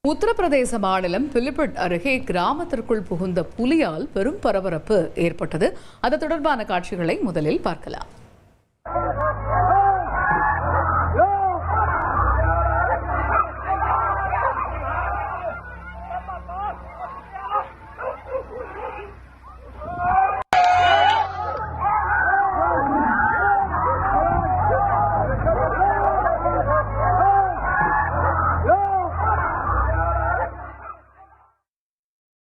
உத்தரப்பிரதேச மாநிலம் பிலிபிட் அருகே கிராமத்திற்குள் புகுந்த புலியால் பெரும் பரபரப்பு ஏற்பட்டது. அது தொடர்பான காட்சிகளை முதலில் பார்க்கலாம்.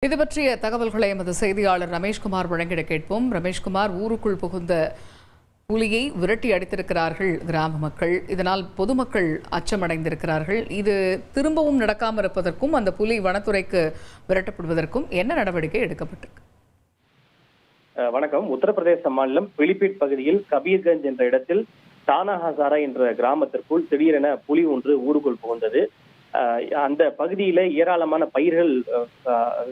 இது பற்றிய தகவல்களை எமது செய்தியாளர் ரமேஷ்குமார் வழங்கிட கேட்போம். ரமேஷ்குமார், ஊருக்குள் புகுந்த புலியை விரட்டி அடித்திருக்கிறார்கள் கிராம மக்கள். இதனால் பொதுமக்கள் அச்சமடைந்திருக்கிறார்கள். இது திரும்பவும் நடக்காமல் இருப்பதற்கும் அந்த புலி வனத்துறைக்கு விரட்டப்படுவதற்கும் என்ன நடவடிக்கை எடுக்கப்பட்டிருக்கு? வணக்கம். உத்தரப்பிரதேச மாநிலம் பிலிபிட் பகுதியில் கபீர்கஞ்ச் என்ற இடத்தில் தானா ஹசாரா என்ற கிராமத்திற்குள் திடீரென புலி ஒன்று ஊருக்குள் புகுந்தது. அந்த பகுதியில ஏராளமான பயிர்கள்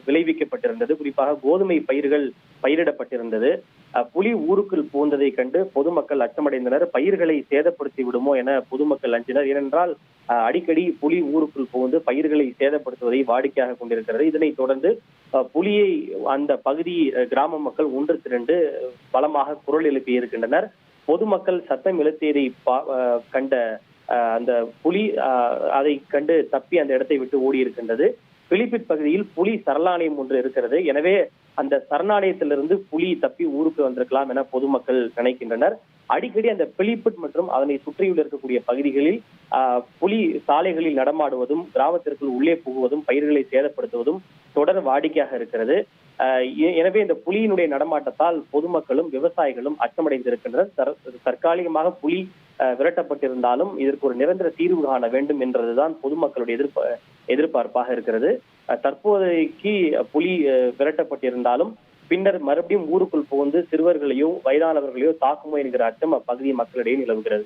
விளைவிக்கப்பட்டிருந்தது. குறிப்பாக கோதுமை பயிர்கள் பயிரிடப்பட்டிருந்தது. புலி ஊருக்குள் புகுந்ததை கண்டு பொதுமக்கள் அச்சமடைந்தனர். பயிர்களை சேதப்படுத்தி விடுமோ என பொதுமக்கள் அஞ்சினர். ஏனென்றால் அடிக்கடி புலி ஊருக்குள் புகுந்து பயிர்களை சேதப்படுத்துவதை வாடிக்கையாக கொண்டிருக்கிறது. இதனைத் தொடர்ந்து புலியை அந்த பகுதி கிராம மக்கள் ஒன்று திரண்டு பலமாக குரல் எழுப்பி இருக்கின்றனர். பொதுமக்கள் சத்தம் எழுப்பியதை கண்ட அந்த புலி அதை கண்டு தப்பி அந்த இடத்தை விட்டு ஓடி இருக்கின்றது. பிலிபிட் பகுதியில் புலி சரணாலயம் ஒன்று இருக்கிறது. எனவே அந்த சரணாலயத்திலிருந்து புலி தப்பி ஊருக்கு வந்திருக்கலாம் என பொதுமக்கள் நினைக்கின்றனர். அடிக்கடி அந்த பிலிபிட் மற்றும் அதனை சுற்றியுள்ள இருக்கக்கூடிய பகுதிகளில் புலி சாலைகளில் நடமாடுவதும் கிராமத்திற்குள் உள்ளே புகுவதும் பயிர்களை சேதப்படுத்துவதும் தொடர் வாடிக்கையாக இருக்கிறது. எனவே இந்த புலியினுடைய நடமாட்டத்தால் பொதுமக்களும் விவசாயிகளும் அச்சமடைந்திருக்கின்றனர். தற்காலிகமாக புலி விரட்டப்பட்டிருந்தாலும் இதற்கு ஒரு நிரந்தர தீர்வு காண வேண்டும் என்றதுதான் பொதுமக்களுடைய எதிர்பார்ப்பாக இருக்கிறது. தற்போதைக்கு புலி விரட்டப்பட்டிருந்தாலும் பின்னர் மறுபடியும் ஊருக்குள் புகுந்து சிறுவர்களையோ வயதானவர்களையோ தாக்குமோ என்கிற அச்சம் அப்பகுதி மக்களிடையே நிலவுகிறது.